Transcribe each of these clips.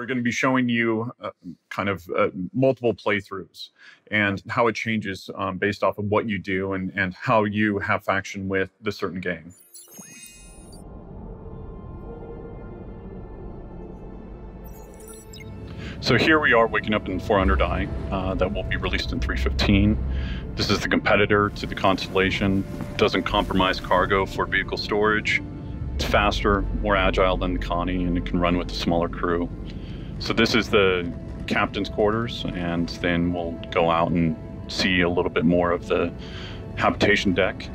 going to be showing you multiple playthroughs and how it changes based off of what you do and how you have faction with the certain gang. So here we are waking up in 400i that will be released in 3.15. This is the competitor to the Constellation. Doesn't compromise cargo for vehicle storage. It's faster, more agile than the Connie, and it can run with a smaller crew. So this is the captain's quarters, and then we'll go out and see a little bit more of the habitation deck,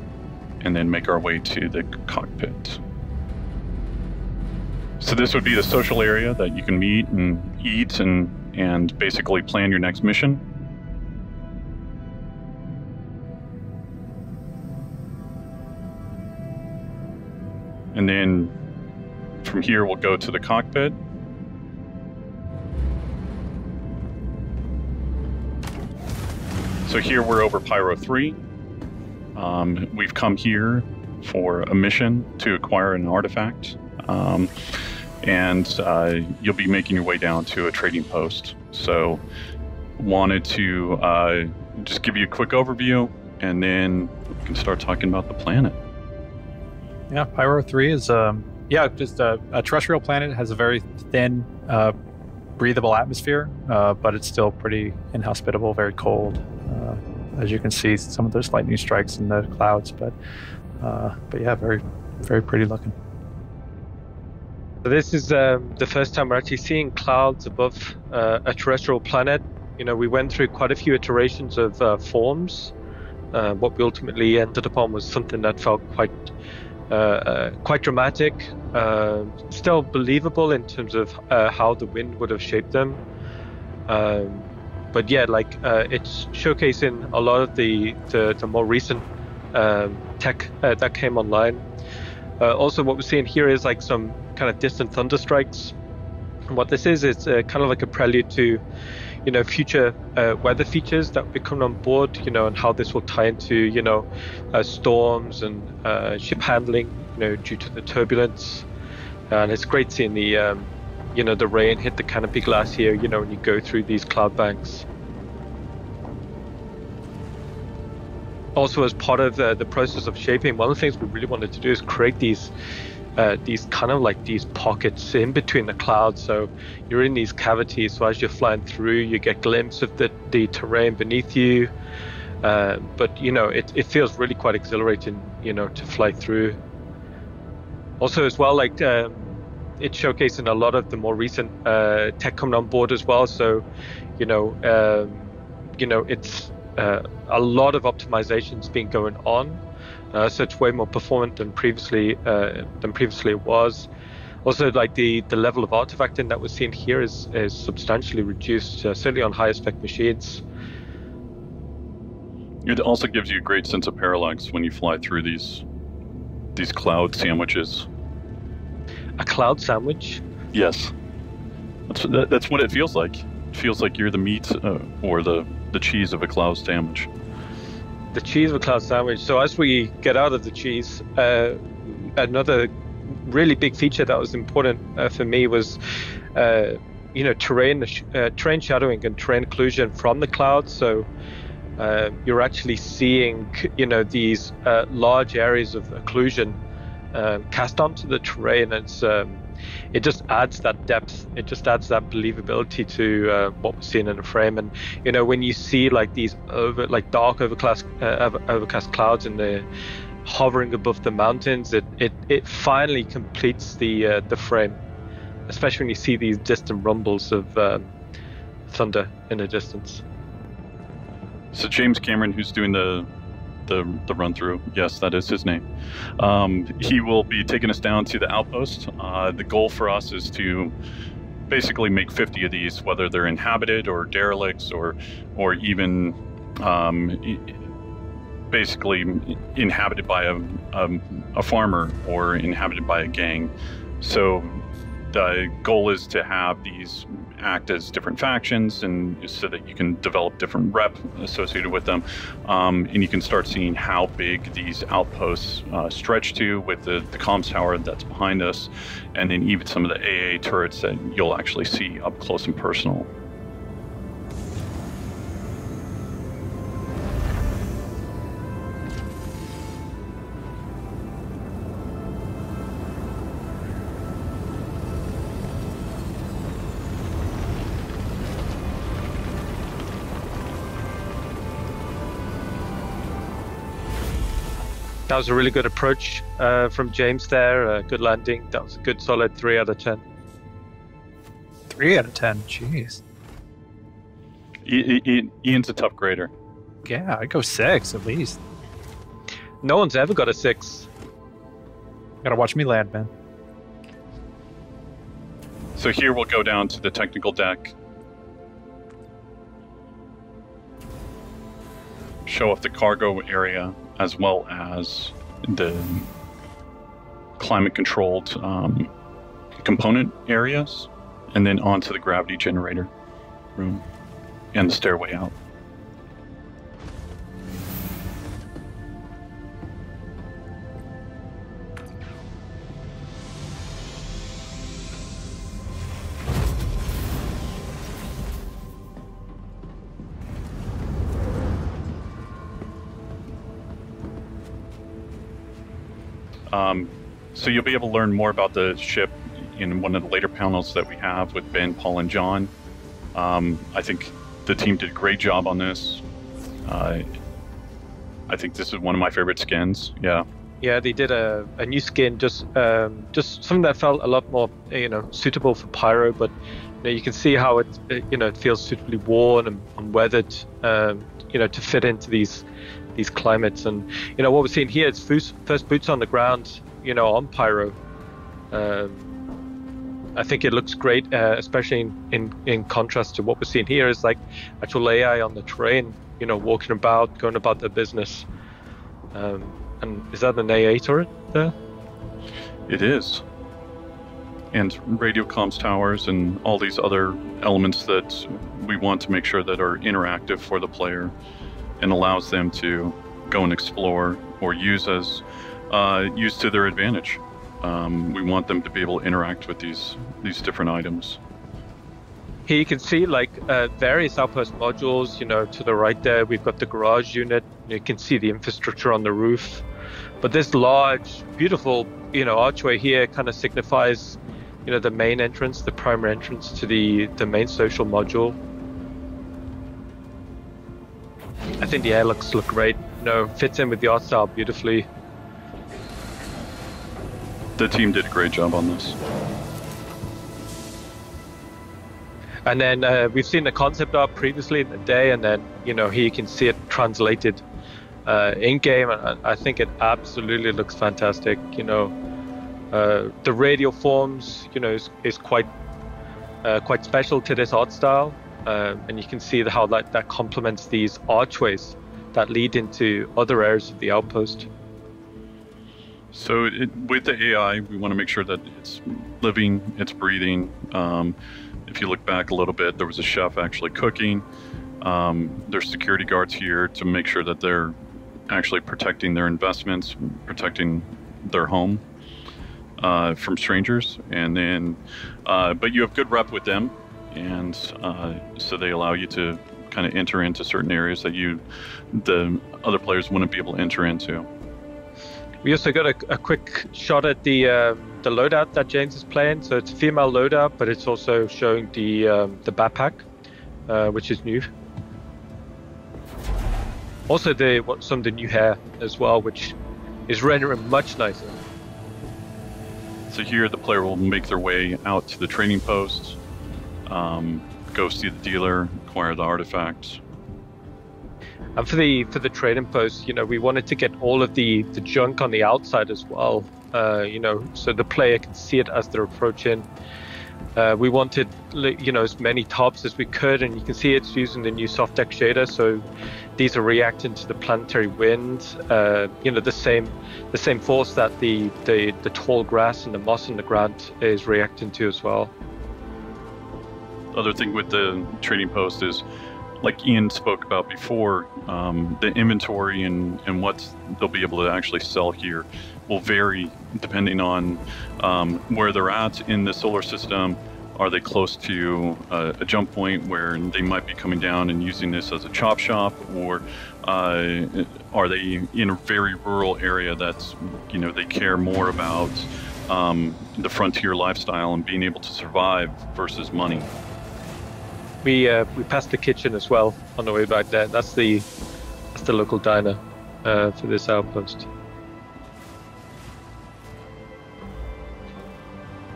and then make our way to the cockpit. So this would be the social area that you can meet and eat and basically plan your next mission. And then from here, we'll go to the cockpit. So here we're over PYRO 3. We've come here for a mission to acquire an artifact. And you'll be making your way down to a trading post. So wanted to just give you a quick overview, and then we can start talking about the planet. Yeah, PYRO 3 is just a terrestrial planet. It has a very thin, breathable atmosphere, but it's still pretty inhospitable, very cold. As you can see, some of those lightning strikes in the clouds, but yeah, very, very pretty looking. So this is the first time we're actually seeing clouds above a terrestrial planet. You know, we went through quite a few iterations of forms. What we ultimately ended upon was something that felt quite dramatic, still believable in terms of how the wind would have shaped them. But yeah, it's showcasing a lot of the more recent tech that came online. Also, what we're seeing here is like some kind of distant thunder strikes. And what this is kind of like a prelude to, you know, future weather features that will be coming on board, you know, and how this will tie into, you know, storms and ship handling, you know, due to the turbulence. And it's great seeing the, you know, the rain hit the canopy glass here, you know, when you go through these cloud banks. Also, as part of the process of shaping, one of the things we really wanted to do is create these kind of like these pockets in between the clouds. So you're in these cavities, so as you're flying through, you get a glimpse of the terrain beneath you. But you know, it feels really quite exhilarating, you know, to fly through. Also, as well, like it's showcasing a lot of the more recent tech coming on board as well. So, you know, it's a lot of optimizations been going on. So it's way more performant than previously it was. Also, like the level of artifacting that we're seeing here is substantially reduced, certainly on higher spec machines. It also gives you a great sense of parallax when you fly through these cloud sandwiches. A cloud sandwich? Yes, that's what it feels like. It feels like you're the meat or the cheese of a cloud sandwich. The cheese of a cloud sandwich. So as we get out of the cheese, another really big feature that was important for me was, you know, terrain shadowing and terrain occlusion from the clouds. So you're actually seeing, you know, these large areas of occlusion cast onto the terrain. And it just adds that depth. It just adds that believability to what we're seeing in the frame. And you know, when you see like these dark overcast clouds and they're hovering above the mountains, it finally completes the frame. Especially when you see these distant rumbles of thunder in the distance. So James Cameron, who's doing the run through, yes, that is his name. He will be taking us down to the outpost. The goal for us is to basically make 50 of these, whether they're inhabited or derelicts or even basically inhabited by a farmer or inhabited by a gang. So the goal is to have these act as different factions, and so that you can develop different rep associated with them. And you can start seeing how big these outposts stretch to with the comms tower that's behind us, and then even some of the AA turrets that you'll actually see up close and personal. That was a really good approach from James there. Good landing. That was a good solid 3 out of 10. 3 out of 10. Jeez. Ian's a tough grader. Yeah, I'd go 6 at least. No one's ever got a 6. Gotta watch me land, man. So here we'll go down to the technical deck. Show off the cargo area, as well as the climate-controlled component areas, and then onto the gravity generator room and the stairway out. So you'll be able to learn more about the ship in one of the later panels that we have with Ben, Paul, and John. I think the team did a great job on this. I think this is one of my favorite skins. Yeah. Yeah, they did a new skin, just something that felt a lot more, suitable for Pyro. But you can see how it feels suitably worn and weathered, to fit into these climates. And what we're seeing here is first boots on the ground, on Pyro. I think it looks great, especially in contrast to what we're seeing here is like actual AI on the terrain, walking about, going about their business. And is that an AA turret there? It is. And radio comms towers and all these other elements that we want to make sure that are interactive for the player and allows them to go and explore or use to their advantage. We want them to be able to interact with these different items. Here you can see various outpost modules. To the right there, we've got the garage unit. You can see the infrastructure on the roof. But this large, beautiful, archway here kind of signifies, the main entrance, the primary entrance to the main social module. I think the airlocks look great. Fits in with the art style beautifully. The team did a great job on this. And then we've seen the concept art previously in the day, and then here you can see it translated in game, and I think it absolutely looks fantastic. The radial forms, is quite special to this art style, and you can see how that complements these archways that lead into other areas of the outpost. So with the AI, we want to make sure that it's living, it's breathing. If you look back a little bit, there was a chef actually cooking. There's security guards here to make sure that they're actually protecting their investments, protecting their home from strangers. And then, but you have good rep with them, and so they allow you to kind of enter into certain areas that the other players wouldn't be able to enter into. We also got a quick shot at the loadout that James is playing. So it's a female loadout, but it's also showing the backpack, which is new. Also, some of the new hair as well, which is rendering much nicer. So here, the player will make their way out to the trading post, go see the dealer, acquire the artifacts. And for the trading post, we wanted to get all of the junk on the outside as well, so the player can see it as they're approaching. We wanted, as many tops as we could, and you can see it's using the new soft deck shader. So these are reacting to the planetary wind, the same force that the tall grass and the moss on the ground is reacting to as well. other thing with the trading post is, like Ian spoke about before, the inventory and what they'll be able to actually sell here will vary depending on where they're at in the solar system. Are they close to a jump point where they might be coming down and using this as a chop shop, or are they in a very rural area that's, you know, they care more about the frontier lifestyle and being able to survive versus money? We passed the kitchen as well on the way back there. That's the local diner for this outpost.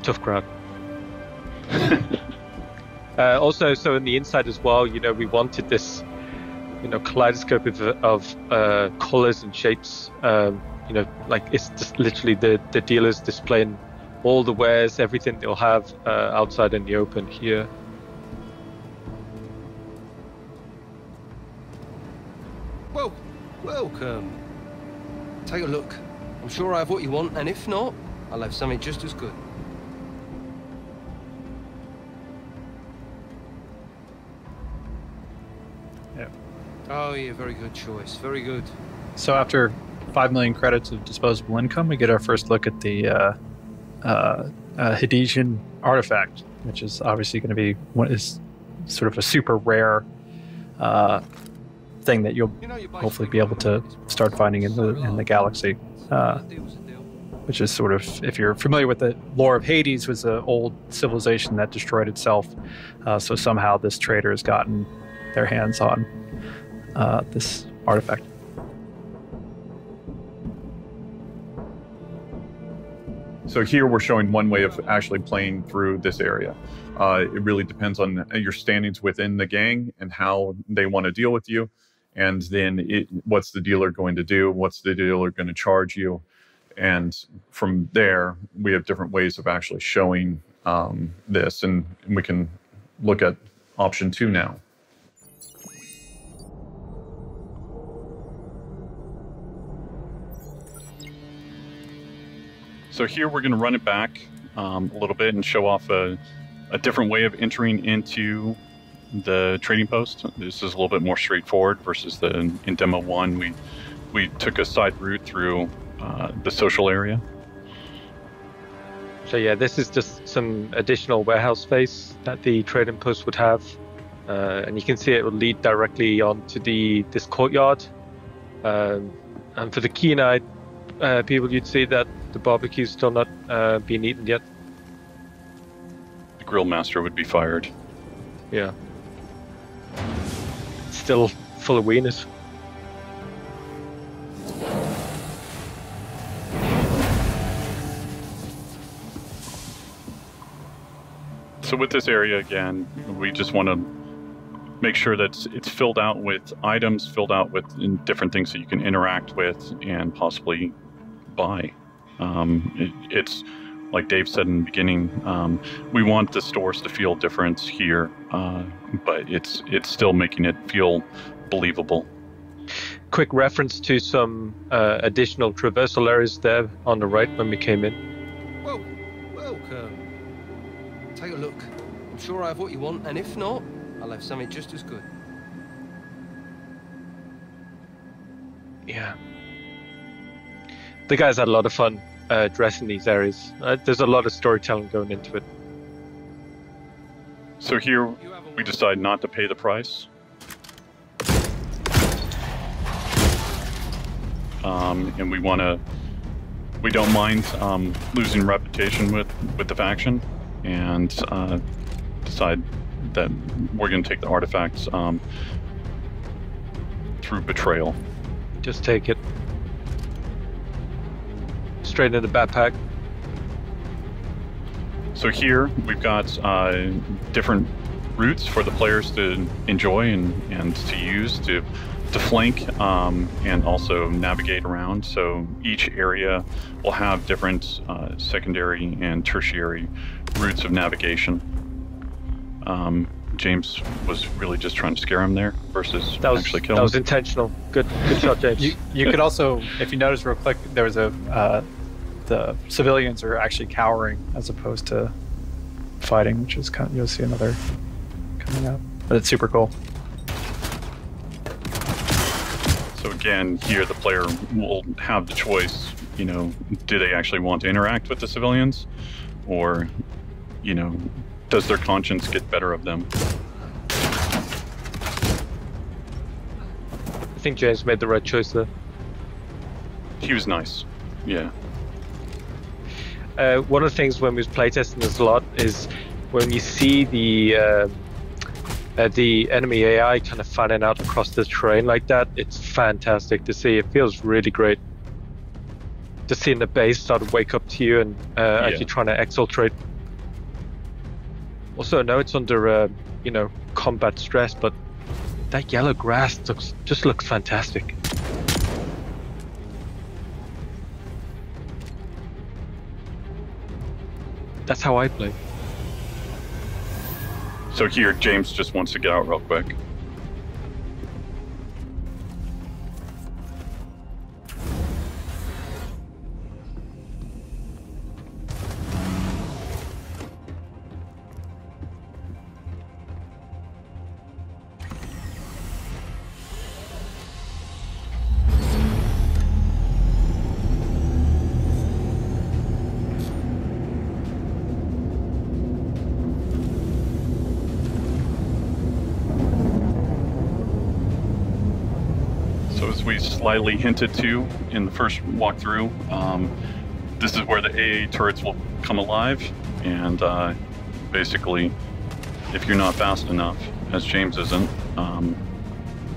Tough crowd. Also, so in the inside as well, you know, we wanted this, you know, kaleidoscope of colors and shapes. You know, like it's just literally the dealers displaying all the wares, everything they'll have outside in the open here. Well, welcome. Take a look. I'm sure I have what you want, and if not, I'll have something just as good. Yeah. Oh, yeah, very good choice. Very good. So after 5 million credits of disposable income, we get our first look at the Hadesian artifact, which is obviously going to be what is sort of a super rare thing that you'll hopefully be able to start finding in the galaxy. Which is sort of, if you're familiar with the lore of Hades, was an old civilization that destroyed itself. So somehow this trader has gotten their hands on this artifact. So here we're showing one way of actually playing through this area. It really depends on your standings within the gang and how they want to deal with you. And then what's the dealer going to do? What's the dealer going to charge you? And from there, we have different ways of actually showing this. And we can look at option 2 now. So here we're going to run it back a little bit and show off a different way of entering into the trading post. This is a little bit more straightforward versus in demo 1 we took a side route through the social area. So yeah, this is just some additional warehouse space that the trading post would have, and you can see it will lead directly onto this courtyard. And for the keen-eyed people, you'd see that the barbecue's still not being eaten yet. The grill master would be fired. Yeah. It's still full of wieners. So with this area, again, we just want to make sure that it's filled out with items, filled out with different things that you can interact with and possibly buy. It's like Dave said in the beginning, we want the stores to feel different here, but it's still making it feel believable. Quick reference to some additional traversal areas there on the right when we came in. Well, welcome. Take a look. I'm sure I have what you want, and if not, I'll have something just as good. Yeah. The guys had a lot of fun dressing these areas. There's a lot of storytelling going into it. So here we decide not to pay the price. And we don't mind losing reputation with the faction, and decide that we're going to take the artifacts through betrayal. Just take it. Straight in the backpack. So here we've got different routes for the players to enjoy and to use to flank and also navigate around. So each area will have different secondary and tertiary routes of navigation. James was really just trying to scare him there versus actually kill him. That was intentional. Good shot, James. You could also, if you notice real quick, there was the civilians are actually cowering as opposed to fighting, which is kind of, you'll see another coming up. But it's super cool. So again, here the player will have the choice, you know, do they actually want to interact with the civilians? Or, you know, does their conscience get better of them? I think James made the right choice there. He was nice, yeah. One of the things when we was playtesting this a lot is when you see the enemy AI kind of fanning out across the terrain like that, it's fantastic to see. It feels really great. Just seeing the base start to wake up to you and actually trying to exfiltrate. Also, I know it's under you know, combat stress, but that yellow grass just looks fantastic. That's how I play. So here, James just wants to get out real quick. We slightly hinted to in the first walkthrough. This is where the AA turrets will come alive, and basically, if you're not fast enough, as James isn't,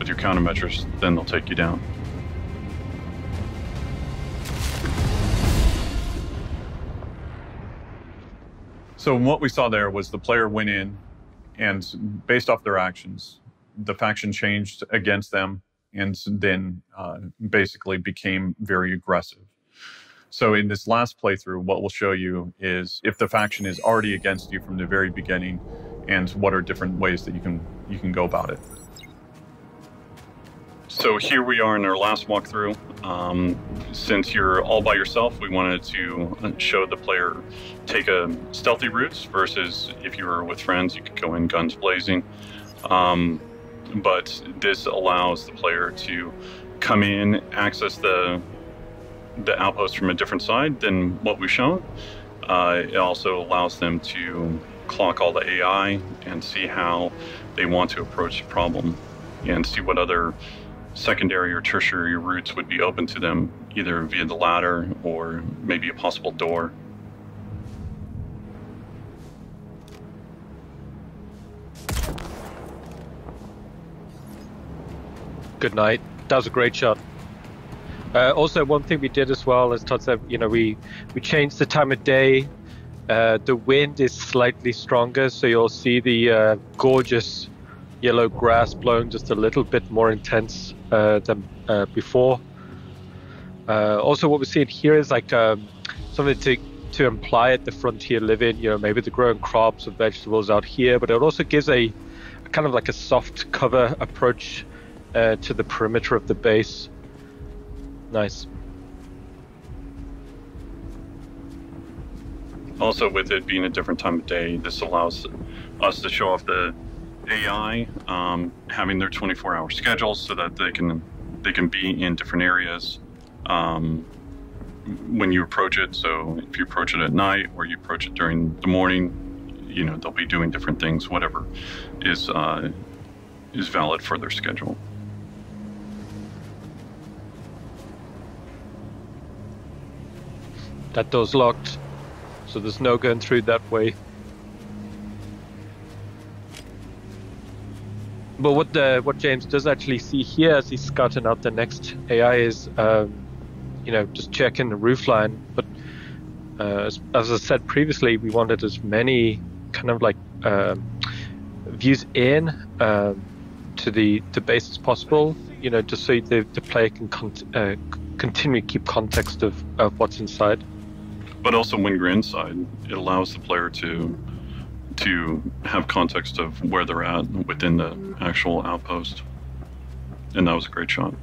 with your countermeasures, then they'll take you down. So what we saw there was the player went in, and based off their actions, the faction changed against them, and then basically became very aggressive. So in this last playthrough, what we'll show you is if the faction is already against you from the very beginning, and what are different ways that you can go about it. So here we are in our last walkthrough. Since you're all by yourself, we wanted to show the player take a stealthy routes versus if you were with friends, you could go in guns blazing. But this allows the player to come in, access the outpost from a different side than what we've shown. It also allows them to clock all the AI and see how they want to approach the problem and see what other secondary or tertiary routes would be open to them, either via the ladder or maybe a possible door. Good night. That was a great shot. Also, one thing we did as well, as Todd said, you know, we changed the time of day. The wind is slightly stronger, so you'll see the gorgeous yellow grass blowing just a little bit more intense than before. Also, what we're seeing here is like something to imply at the frontier living. You know, maybe they're growing crops or vegetables out here, but it also gives a kind of like a soft cover approach to the perimeter of the base. Nice. Also, with it being a different time of day, this allows us to show off the AI having their 24-hour schedules so that they can be in different areas when you approach it. So if you approach it at night or you approach it during the morning, you know, they'll be doing different things, whatever is valid for their schedule. That door's locked, so there's no going through that way. But what James does actually see here as he's scouting out the next AI is, you know, just checking the roofline. But as I said previously, we wanted as many kind of like views in to the base as possible. You know, just so the player can continue to keep context of what's inside. But also when you're inside, it allows the player to have context of where they're at within the actual outpost. And that was a great shot.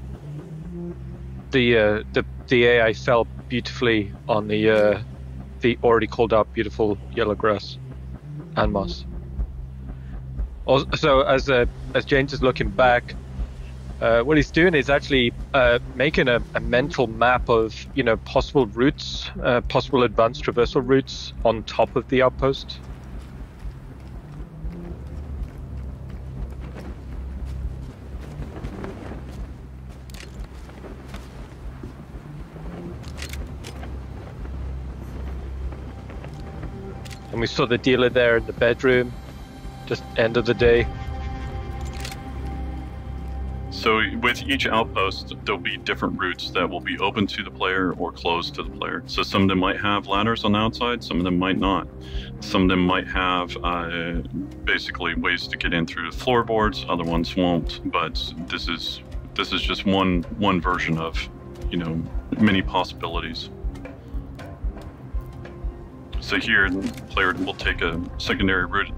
The AI fell beautifully on the already called out beautiful yellow grass and moss. Also, as James is looking back, what he's doing is actually making a mental map of possible routes, possible advanced traversal routes on top of the outpost. And we saw the dealer there in the bedroom, just end of the day. So with each outpost, there'll be different routes that will be open to the player or closed to the player. So some of them might have ladders on the outside, some of them might not. Some of them might have basically ways to get in through the floorboards, other ones won't. But this is just one version of, many possibilities. So here, the player will take a secondary route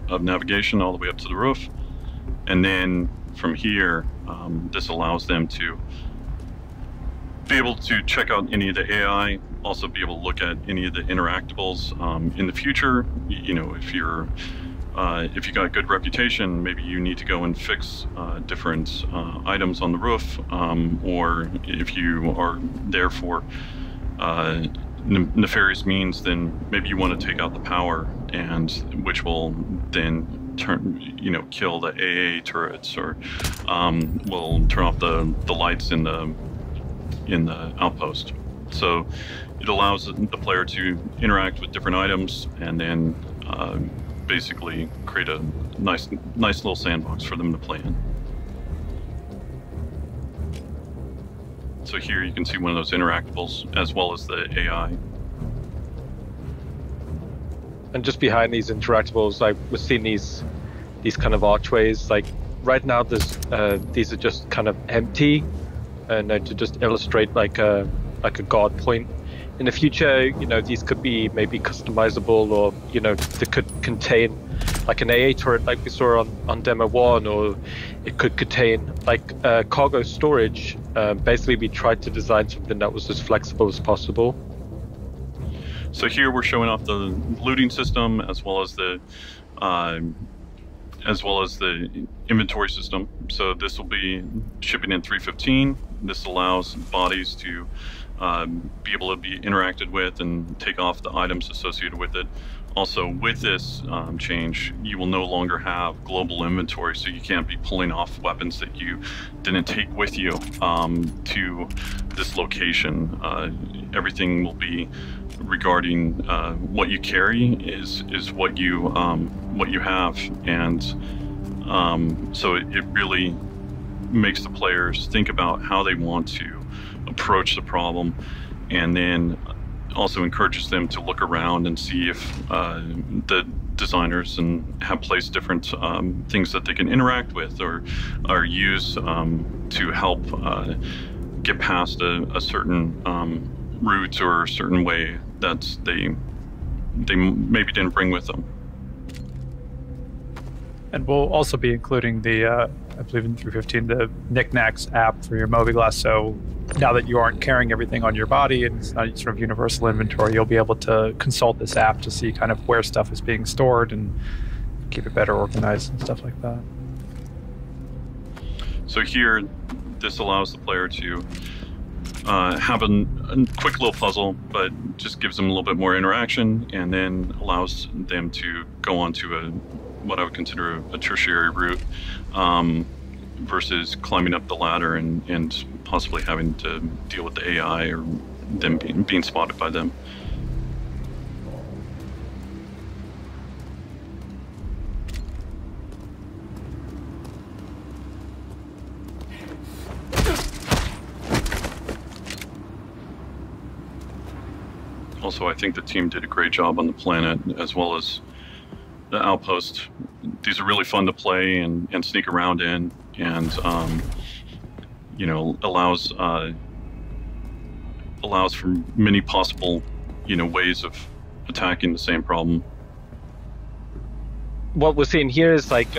of navigation all the way up to the roof, and then from here, this allows them to be able to check out any of the AI, also be able to look at any of the interactables in the future. If you got a good reputation, maybe you need to go and fix different items on the roof, or if you are there for nefarious means, then maybe you want to take out the power, and which will then kill the AA turrets, or will turn off the lights in the outpost. So it allows the player to interact with different items, and then basically create a nice little sandbox for them to play in. So here you can see one of those interactables as well as the AI. And just behind these interactables, like we're seeing these kind of archways. Like right now, these are just kind of empty, and to just illustrate like a guard point. In the future, these could be maybe customizable, or they could contain like an AA turret, like we saw on demo 1, or it could contain like cargo storage. Basically, we tried to design something that was as flexible as possible. So here we're showing off the looting system as well as the inventory system. So this will be shipping in 315. This allows bodies to be able to be interacted with and take off the items associated with it. Also, with this change, you will no longer have global inventory, so you can't be pulling off weapons that you didn't take with you to this location. Everything will be regarding what you carry is what you have, and so it really makes the players think about how they want to approach the problem, and then also encourages them to look around and see if the designers have placed different things that they can interact with or use to help get past a certain route or a certain way that they maybe didn't bring with them. And we'll also be including the, I believe in 315, the Knickknacks app for your mobiGlas. So now that you aren't carrying everything on your body and it's not sort of universal inventory, you'll be able to consult this app to see kind of where stuff is being stored and keep it better organized and stuff like that. So here, this allows the player to have a quick little puzzle, but just gives them a little bit more interaction, and then allows them to go on to what I would consider a tertiary route, versus climbing up the ladder and possibly having to deal with the AI or them being spotted by them. Also, I think the team did a great job on the planet as well as the outpost. These are really fun to play and sneak around in, and allows for many possible ways of attacking the same problem. What we're seeing here is like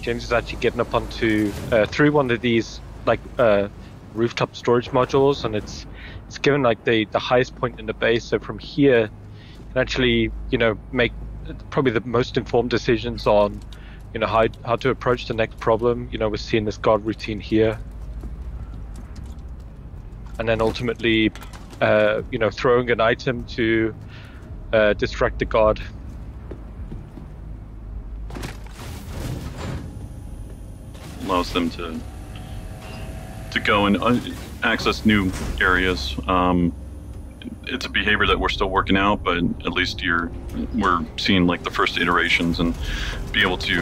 James is actually getting up onto through one of these like rooftop storage modules, and it's given like the highest point in the base. So from here, you can actually make probably the most informed decisions on you know, how to approach the next problem. You know, we're seeing this guard routine here, and then ultimately, you know, throwing an item to distract the guard. Allows them to go and access new areas. It's a behavior that we're still working out, but at least we're seeing like the first iterations and be able to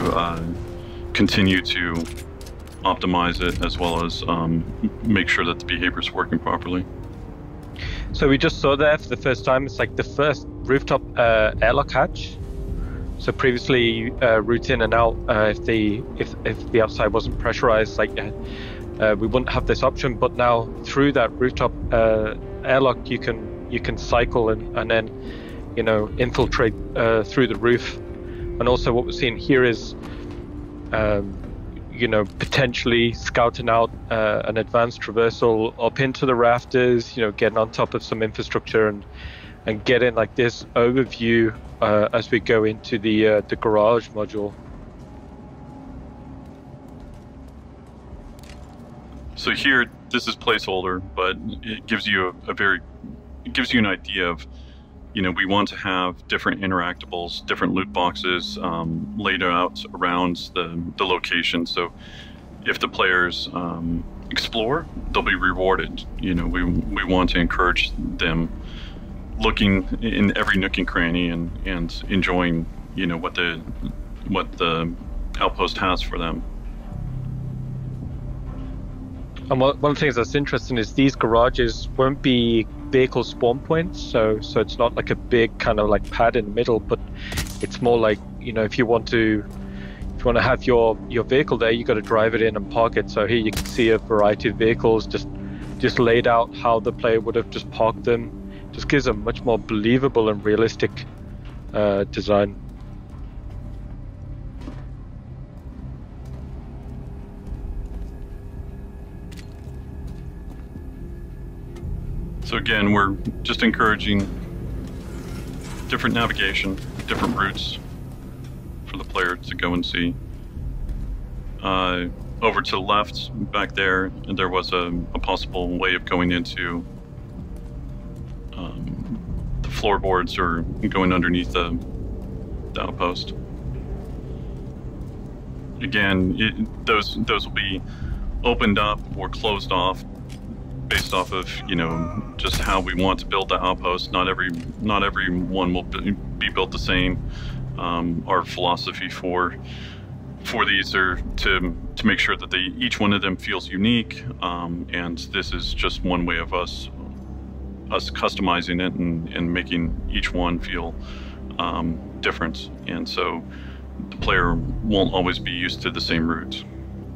continue to optimize it as well as make sure that the behavior is working properly. So we just saw there for the first time. It's like the first rooftop airlock hatch. So previously, route in and out, if the outside wasn't pressurized, like we wouldn't have this option. But now through that rooftop airlock, you can cycle and then, you know, infiltrate through the roof. And also what we're seeing here is, you know, potentially scouting out an advanced traversal up into the rafters. You know, getting on top of some infrastructure and getting like this overview as we go into the garage module. So here, this is placeholder, but it gives you an idea of, you know, we want to have different interactables, different loot boxes laid out around the location. So if the players explore, they'll be rewarded. You know, we want to encourage them looking in every nook and cranny and enjoying, you know, what the outpost has for them. And one of the things that's interesting is these garages won't be vehicle spawn points, so it's not like a big kind of like pad in the middle, but it's more like, you know, if you want to have your vehicle there, you got to drive it in and park it. So here you can see a variety of vehicles just laid out how the player would have just parked them. Just gives a much more believable and realistic design. So again, we're just encouraging different navigation, different routes for the player to go and see. Over to the left, back there was a possible way of going into the floorboards or going underneath the outpost. Again, those will be opened up or closed off based off of, you know, just how we want to build the outpost. Not every one will be built the same. Our philosophy for these are to make sure that each one of them feels unique, and this is just one way of us customizing it and making each one feel different. And so the player won't always be used to the same route.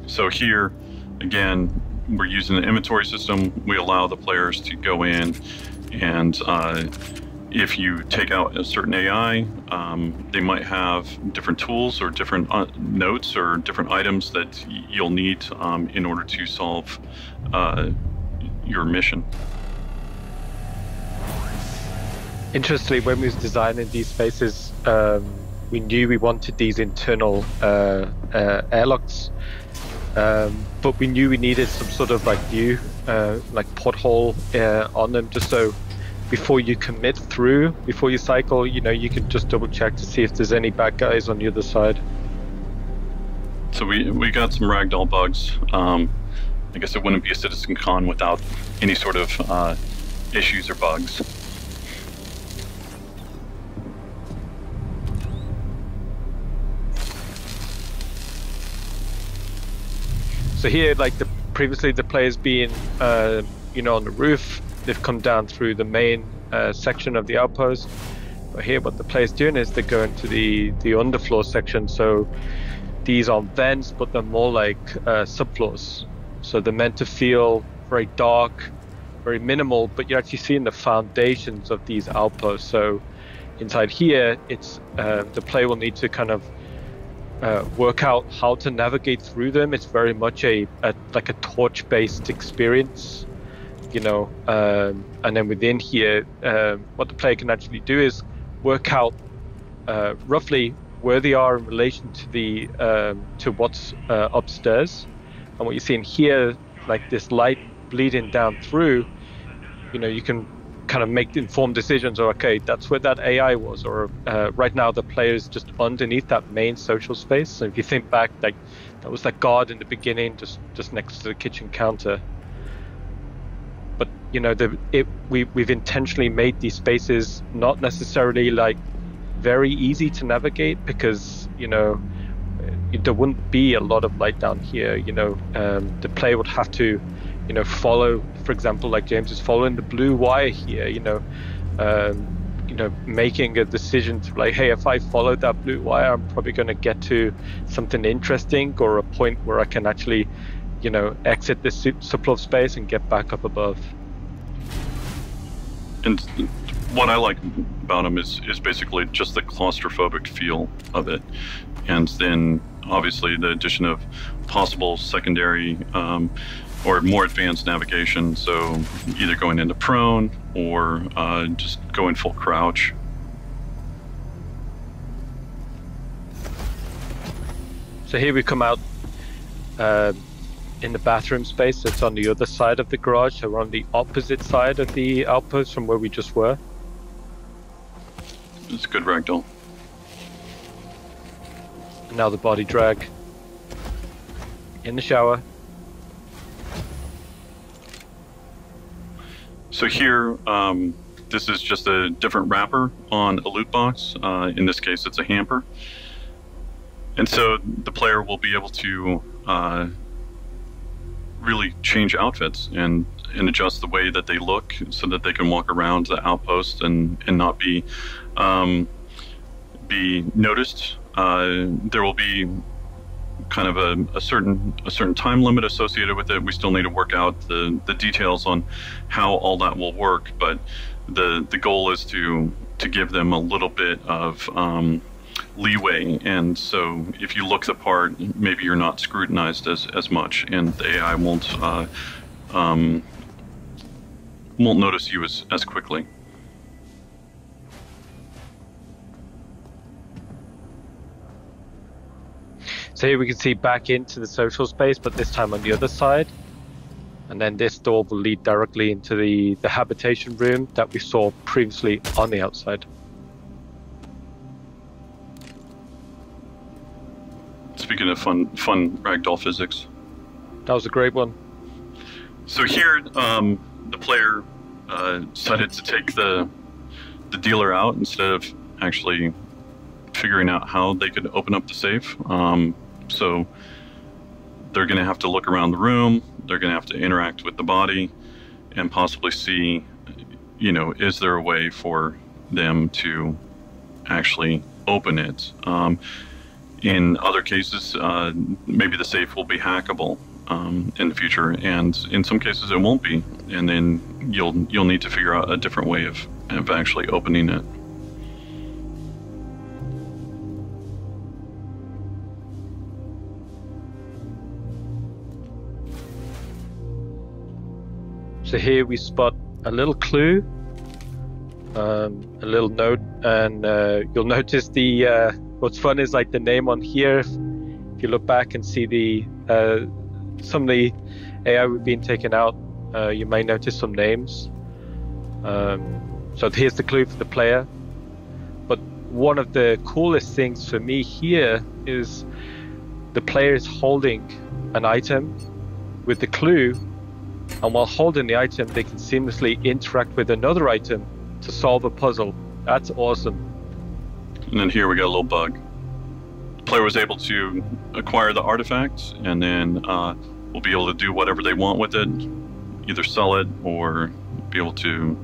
So here, again, we're using the inventory system. We allow the players to go in and if you take out a certain AI, they might have different tools or different notes or different items that you'll need in order to solve your mission. Interestingly, when we was designing these spaces, we knew we wanted these internal airlocks. But we knew we needed some sort of like view, like porthole on them, just so before you commit through, before you cycle, you know, you can just double check to see if there's any bad guys on the other side. So we got some ragdoll bugs. I guess it wouldn't be a CitizenCon without any sort of issues or bugs. So here, like previously the players being, you know, on the roof, they've come down through the main section of the outpost. But here, what the players doing is they're going to the underfloor section. So these aren't vents, but they're more like subfloors. So they're meant to feel very dark, very minimal, but you're actually seeing the foundations of these outposts. So inside here, it's the player will need to kind of work out how to navigate through them. It's very much like a torch-based experience, you know. And then within here, what the player can actually do is work out roughly where they are in relation to the to what's upstairs. And what you're seeing here, like this light bleeding down through, you know, you can kind of make informed decisions. Or okay, that's where that AI was, or right now the player is just underneath that main social space. So if you think back, like that was that guard in the beginning, just next to the kitchen counter. But you know, we've intentionally made these spaces not necessarily like very easy to navigate, because you know there wouldn't be a lot of light down here. You know, the player would have to, you know, follow, for example, like James is following the blue wire here. You know, making a decision to like, hey, if I follow that blue wire, I'm probably going to get to something interesting, or a point where I can actually, you know, exit this subplot space and get back up above. And what I like about them is basically just the claustrophobic feel of it, and then obviously the addition of possible secondary or more advanced navigation. So either going into prone or just going full crouch. So here we come out in the bathroom space that's on the other side of the garage. So we're on the opposite side of the outpost from where we just were. It's a good ragdoll. Now the body drag. In the shower. So here, this is just a different wrapper on a loot box. In this case, it's a hamper. And so the player will be able to really change outfits and adjust the way that they look, so that they can walk around the outpost and not be noticed. There will be kind of a certain time limit associated with it. We still need to work out the details on how all that will work, but the goal is to give them a little bit of leeway. And so if you look the part, maybe you're not scrutinized as much, and the AI won't notice you as quickly. So here we can see back into the social space, but this time on the other side. And then this door will lead directly into the habitation room that we saw previously on the outside. Speaking of fun ragdoll physics. That was a great one. So here, the player decided to take the dealer out instead of actually figuring out how they could open up the safe. So they're going to have to look around the room. They're going to have to interact with the body and possibly see, you know, is there a way for them to actually open it? In other cases, maybe the safe will be hackable in the future, and in some cases it won't be. And then you'll need to figure out a different way of actually opening it. So here we spot a little clue, a little note, and you'll notice the what's fun is like the name on here. If you look back and see the some of the AI we've been taken out, you may notice some names. So here's the clue for the player. But one of the coolest things for me here is the player is holding an item with the clue. And while holding the item, they can seamlessly interact with another item to solve a puzzle. That's awesome. And then here we got a little bug. The player was able to acquire the artifact, and then we'll be able to do whatever they want with it, either sell it or be able to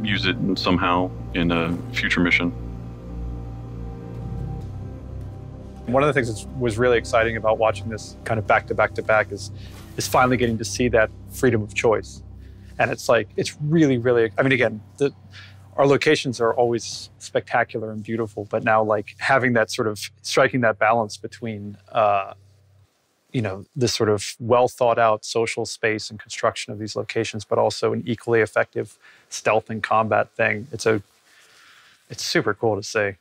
use it somehow in a future mission. One of the things that was really exciting about watching this kind of back to back is finally getting to see that freedom of choice. And it's like, it's really, really, I mean, again, our locations are always spectacular and beautiful, but now like having that sort of, striking that balance between, you know, this sort of well thought out social space and construction of these locations, but also an equally effective stealth and combat thing. It's super cool to see.